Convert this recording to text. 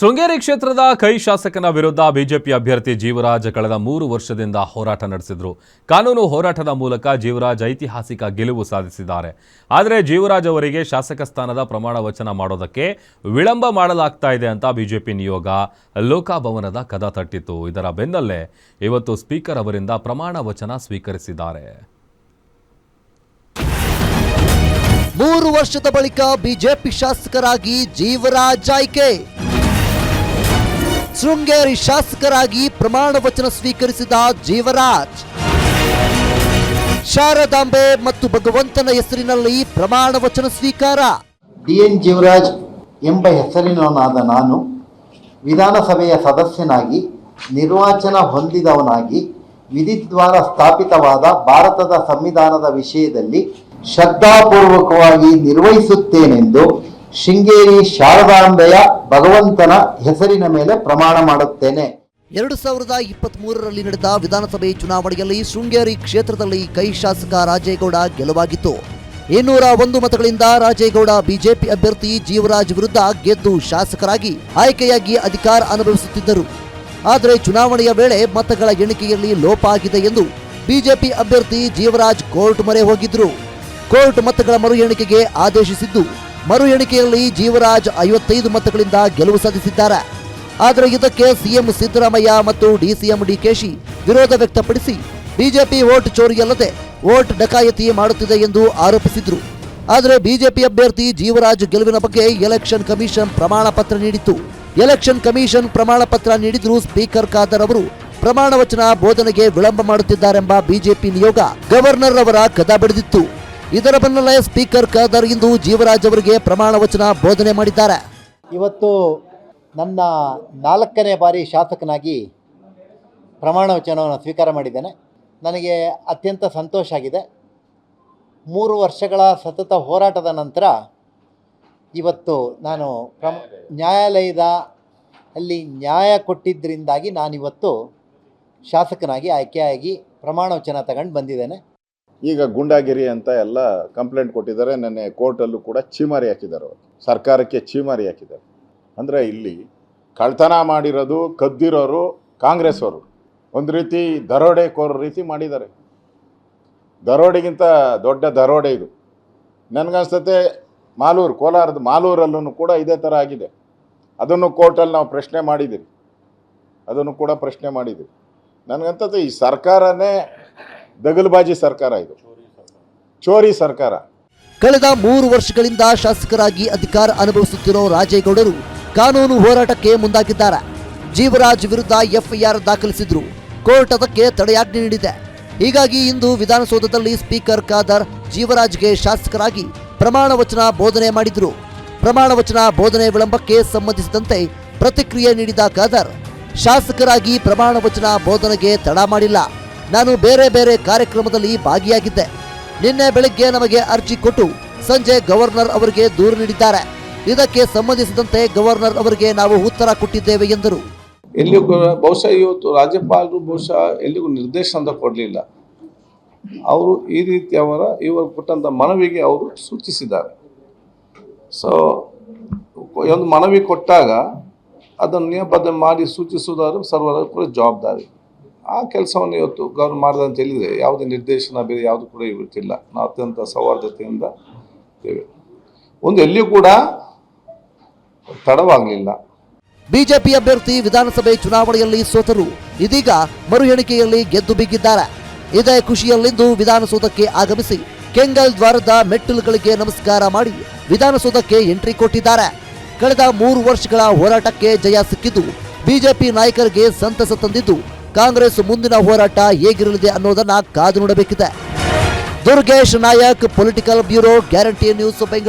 ಶೃಂಗೇರಿ ಕ್ಷೇತ್ರದ ಕೈ ಶಾಸಕನ ವಿರುದ್ಧ ಬಿಜೆಪಿ ಅಭ್ಯರ್ಥಿ ಜೀವರಾಜ್ ಕಳೆದ 3 ವರ್ಷದಿಂದ ಹೋರಾಟ ನಡೆಸಿದ್ರು. ಕಾನೂನು ಹೋರಾಟದ ಮೂಲಕ ಜೀವರಾಜ್ ಐತಿಹಾಸಿಕ ಗೆಲುವು ಸಾಧಿಸಿದ್ದಾರೆ. ಆದರೆ ಜೀವರಾಜ್ ಅವರಿಗೆ ಶಾಸಕ ಸ್ಥಾನದ ಪ್ರಮಾಣ ವಚನ ಮಾಡೋದಕ್ಕೆ ವಿಳಂಬ ಮಾಡಲಾಗ್ತಾ ಇದೆ ಅಂತ ಬಿಜೆಪಿ ನಿಯೋಗ ಲೋಕಭವನದ ಕದ ತಟ್ಟಿತ್ತು. ಇದರ ಬೆನ್ನಲ್ಲೇ ಇವತ್ತು ಸ್ಪೀಕರ್ ಅವರಿಂದ ಪ್ರಮಾಣ ವಚನ ಸ್ವೀಕರಿಸಿದ್ದಾರೆ. 3 ವರ್ಷದ ಬಳಿಕ ಬಿಜೆಪಿ ಶಾಸಕರಾಗಿ ಜೀವರಾಜ್ ಆಯ್ಕೆ. ಶೃಂಗೇರಿ ಶಾಸಕರಾಗಿ ಪ್ರಮಾಣ ವಚನ ಸ್ವೀಕರಿಸಿದ ಜೀವರಾಜ್. ಶಾರದಾಂಬೆ ಮತ್ತು ಭಗವಂತನ ಹೆಸರಿನಲ್ಲಿ ಪ್ರಮಾಣ ವಚನ ಸ್ವೀಕಾರ. DN ಜೀವರಾಜ್ ಎಂಬ ಹೆಸರಿನವನಾದ ನಾನು ವಿಧಾನಸಭೆಯ ಸದಸ್ಯನಾಗಿ ನಿರ್ವಾಚನ ಹೊಂದಿದವನಾಗಿ ವಿಧಿದ್ವಾರ ಸ್ಥಾಪಿತವಾದ ಭಾರತದ ಸಂವಿಧಾನದ ವಿಷಯದಲ್ಲಿ ಶ್ರದ್ಧಾಪೂರ್ವಕವಾಗಿ ನಿರ್ವಹಿಸುತ್ತೇನೆಂದು ಶೃಂಗೇರಿ ಶಾರದಾಂಬೆಯ ಭಗವಂತನ ಹೆಸರಿನ ಮೇಲೆ ಪ್ರಮಾಣ ಮಾಡುತ್ತೇನೆ. 2023ರಲ್ಲಿ ನಡೆದ ವಿಧಾನಸಭೆ ಚುನಾವಣೆಯಲ್ಲಿ ಶೃಂಗೇರಿ ಕ್ಷೇತ್ರದಲ್ಲಿ ಕೈ ಶಾಸಕ ರಾಜೇಗೌಡ ಗೆಲುವಾಗಿತ್ತು. 201 ಮತಗಳಿಂದ ರಾಜೇಗೌಡ ಬಿಜೆಪಿ ಅಭ್ಯರ್ಥಿ ಜೀವರಾಜ್ ವಿರುದ್ಧ ಗೆದ್ದು ಶಾಸಕರಾಗಿ ಆಯ್ಕೆಯಾಗಿ ಅಧಿಕಾರ ಅನುಭವಿಸುತ್ತಿದ್ದರು. ಆದರೆ ಚುನಾವಣೆಯ ವೇಳೆ ಮತಗಳ ಎಣಿಕೆಯಲ್ಲಿ ಲೋಪ ಆಗಿದೆ ಎಂದು ಬಿಜೆಪಿ ಅಭ್ಯರ್ಥಿ ಜೀವರಾಜ್ ಕೋರ್ಟ್ ಮೊರೆ ಹೋಗಿದ್ರು. ಕೋರ್ಟ್ ಮತಗಳ ಮರು ಎಣಿಕೆಗೆ ಆದೇಶಿಸಿದ್ದು, ಮರು ಎಣಿಕೆಯಲ್ಲಿ ಜೀವರಾಜ್ 55 ಮತಗಳಿಂದ ಗೆಲುವು ಸಾಧಿಸಿದ್ದಾರೆ. ಆದರೆ ಇದಕ್ಕೆ ಸಿಎಂ ಸಿದ್ದರಾಮಯ್ಯ ಮತ್ತು ಡಿಸಿಎಂ ಡಿಕೆಶಿ ವಿರೋಧ ವ್ಯಕ್ತಪಡಿಸಿ ಬಿಜೆಪಿ ವೋಟ್ ಚೋರಿಯಲ್ಲದೆ ವೋಟ್ ಡಕಾಯತಿ ಮಾಡುತ್ತಿದೆ ಎಂದು ಆರೋಪಿಸಿದ್ರು. ಆದರೆ ಬಿಜೆಪಿ ಅಭ್ಯರ್ಥಿ ಜೀವರಾಜ್ ಗೆಲುವಿನ ಬಗ್ಗೆ ಎಲೆಕ್ಷನ್ ಕಮಿಷನ್ ಪ್ರಮಾಣ ಪತ್ರ ನೀಡಿತ್ತು. ಎಲೆಕ್ಷನ್ ಕಮಿಷನ್ ಪ್ರಮಾಣ ಪತ್ರ ನೀಡಿದ್ರೂ ಸ್ಪೀಕರ್ ಖಾದರ್ ಅವರು ಪ್ರಮಾಣ ವಚನ ಬೋಧನೆಗೆ ವಿಳಂಬ ಮಾಡುತ್ತಿದ್ದಾರೆಂಬ ಬಿಜೆಪಿ ನಿಯೋಗ ಗವರ್ನರ್ ಅವರ ಕದ ಬಡಿದಿತ್ತು. ಇದರ ಬೆನ್ನಲ್ಲೇ ಸ್ಪೀಕರ್ ಖಾದರ್ ಇಂದು ಜೀವರಾಜ್ ಅವರಿಗೆ ಪ್ರಮಾಣ ವಚನ ಬೋಧನೆ ಮಾಡಿದ್ದಾರೆ. ಇವತ್ತು ನನ್ನ 4ನೇ ಬಾರಿ ಶಾಸಕನಾಗಿ ಪ್ರಮಾಣ ವಚನವನ್ನು ಸ್ವೀಕಾರ ಮಾಡಿದ್ದೇನೆ. ನನಗೆ ಅತ್ಯಂತ ಸಂತೋಷ ಆಗಿದೆ. 3 ವರ್ಷಗಳ ಸತತ ಹೋರಾಟದ ನಂತರ ಇವತ್ತು ನಾನು ನ್ಯಾಯಾಲಯದ ಅಲ್ಲಿ ನ್ಯಾಯ ಕೊಟ್ಟಿದ್ದರಿಂದಾಗಿ ನಾನಿವತ್ತು ಶಾಸಕನಾಗಿ ಆಯ್ಕೆಯಾಗಿ ಪ್ರಮಾಣ ವಚನ ತಗೊಂಡು ಬಂದಿದ್ದೇನೆ. ಈಗ ಗುಂಡಾಗಿರಿ ಅಂತ ಎಲ್ಲ ಕಂಪ್ಲೇಂಟ್ ಕೊಟ್ಟಿದ್ದಾರೆ. ನೆನ್ನೆ ಕೋರ್ಟಲ್ಲೂ ಕೂಡ ಚೀಮಾರಿ ಹಾಕಿದ್ದಾರೆ, ಸರ್ಕಾರಕ್ಕೆ ಚೀಮಾರಿ ಹಾಕಿದ್ದಾರೆ. ಅಂದರೆ ಇಲ್ಲಿ ಕಳ್ತನ ಮಾಡಿರೋದು ಕದ್ದಿರೋರು ಕಾಂಗ್ರೆಸ್ ಅವರು ಒಂದು ರೀತಿ ದರೋಡೆಕೋರ ರೀತಿ ಮಾಡಿದ್ದಾರೆ. ದರೋಡೆಗಿಂತ ದೊಡ್ಡ ದರೋಡೆ ಇದು. ನನಗನ್ಸುತ್ತೆ ಕೋಲಾರದ ಮಾಲೂರಲ್ಲೂ ಕೂಡ ಇದೇ ಥರ ಆಗಿದೆ. ಅದನ್ನು ಕೋರ್ಟಲ್ಲಿ ನಾವು ಪ್ರಶ್ನೆ ಮಾಡಿದ್ದೀರಿ, ಅದನ್ನು ಕೂಡ ಪ್ರಶ್ನೆ ಮಾಡಿದ್ದೀರಿ. ನನಗಂತದ್ದು ಈ ಸರ್ಕಾರನೇ ದಗಲ್ಬಾಜಿ ಸರ್ಕಾರ, ಇದು ಚೋರಿ ಸರ್ಕಾರ. ಕಳೆದ 3 ವರ್ಷಗಳಿಂದ ಶಾಸಕರಾಗಿ ಅಧಿಕಾರ ಅನುಭವಿಸುತ್ತಿರೋ ರಾಜೇಗೌಡರು ಕಾನೂನು ಹೋರಾಟಕ್ಕೆ ಮುಂದಾಗಿದ್ದಾರೆ. ಜೀವರಾಜ್ ವಿರುದ್ಧ ಎಫ್ಐಆರ್ ದಾಖಲಿಸಿದ್ರು. ಕೋರ್ಟ್ ಅದಕ್ಕೆ ತಡೆಯಾಜ್ಞೆ ನೀಡಿದೆ. ಹೀಗಾಗಿ ಇಂದು ವಿಧಾನಸೌಧದಲ್ಲಿ ಸ್ಪೀಕರ್ ಖಾದರ್ ಜೀವರಾಜ್ಗೆ ಶಾಸಕರಾಗಿ ಪ್ರಮಾಣ ವಚನ ಬೋಧನೆ ಮಾಡಿದ್ರು. ಪ್ರಮಾಣ ವಚನ ಬೋಧನೆ ವಿಳಂಬಕ್ಕೆ ಸಂಬಂಧಿಸಿದಂತೆ ಪ್ರತಿಕ್ರಿಯೆ ನೀಡಿದ ಖಾದರ್, ಶಾಸಕರಾಗಿ ಪ್ರಮಾಣ ವಚನ ಬೋಧನೆಗೆ ತಡ ಮಾಡಿಲ್ಲ. ನಾನು ಬೇರೆ ಬೇರೆ ಕಾರ್ಯಕ್ರಮದಲ್ಲಿ ಭಾಗಿಯಾಗಿದ್ದೆ. ನಿನ್ನೆ ಬೆಳಗ್ಗೆ ನಮಗೆ ಅರ್ಜಿ ಕೊಟ್ಟು ಸಂಜೆ ಗವರ್ನರ್ ಅವರಿಗೆ ದೂರು ನೀಡಿದ್ದಾರೆ. ಇದಕ್ಕೆ ಸಂಬಂಧಿಸಿದಂತೆ ಗವರ್ನರ್ ಅವರಿಗೆ ನಾವು ಉತ್ತರ ಕೊಟ್ಟಿದ್ದೇವೆ ಎಂದರು. ಎಲ್ಲಿಗೂ ಬಹುಶಃ ಇವತ್ತು ರಾಜ್ಯಪಾಲರು ಎಲ್ಲಿಗೂ ನಿರ್ದೇಶನ ಕೊಡಲಿಲ್ಲ. ಅವರು ಈ ರೀತಿ ಇವರು ಕೊಟ್ಟಂಥ ಮನವಿಗೆ ಅವರು ಸೂಚಿಸಿದ್ದಾರೆ. ಸೊ ಒಂದು ಮನವಿ ಕೊಟ್ಟಾಗ ಅದನ್ನು ನಿಯಮಬದ್ಧ ಮಾಡಿ ಸೂಚಿಸುವುದಾದ್ರೂ ಸರ್ವರ ಕೂಡ ಜವಾಬ್ದಾರಿ. ಆ ಕೆಲಸವನ್ನು ಇವತ್ತು ಗವರ್ನರ್ ಮಾಡಿದೆ ಅಂತ ಹೇಳಿದರೆ ಯಾವುದೇ ನಿರ್ದೇಶನ ಬೇರೆ ಯಾವುದು ಕೂಡ ಇವತ್ತಿಲ್ಲ. ನಾವು ಅತ್ಯಂತ ಸೌಹಾರ್ದತೆಯಿಂದ ಇದ್ದೇವೆ. ಎಲ್ಲಿಯೂ ಕೂಡ ತಡವಾಗಲಿಲ್ಲ. ಬಿಜೆಪಿ ಅಭ್ಯರ್ಥಿ ವಿಧಾನಸಭೆ ಚುನಾವಣೆಯಲ್ಲಿ ಸೋತರು. ಇದೀಗ ಮರು ಎಣಿಕೆಯಲ್ಲಿ ಗೆದ್ದು ಬಿದ್ದಿದ್ದಾರೆ. ಇದೇ ಖುಷಿಯಲ್ಲಿಂದು ವಿಧಾನಸೌಧಕ್ಕೆ ಆಗಮಿಸಿ ಕೆಂಗಲ್ ದ್ವಾರದ ಮೆಟ್ಟಿಲುಗಳಿಗೆ ನಮಸ್ಕಾರ ಮಾಡಿ ವಿಧಾನಸೌಧಕ್ಕೆ ಎಂಟ್ರಿ ಕೊಟ್ಟಿದ್ದಾರೆ. ಕಳೆದ 3 ವರ್ಷಗಳ ಹೋರಾಟಕ್ಕೆ ಜಯ ಸಿಕ್ಕಿದ್ದು ಬಿಜೆಪಿ ನಾಯಕರಿಗೆ ಸಂತಸ ತಂದಿದ್ದು, ಕಾಂಗ್ರೆಸ್ ಮುಂದಿನ ಹೋರಾಟ ಹೇಗಿರಲಿದೆ ಅನ್ನೋದನ್ನ ಕಾದು ನೋಡಬೇಕಿದೆ. Durgesh Nayak, political bureau, Guarantee News, Bengaluru.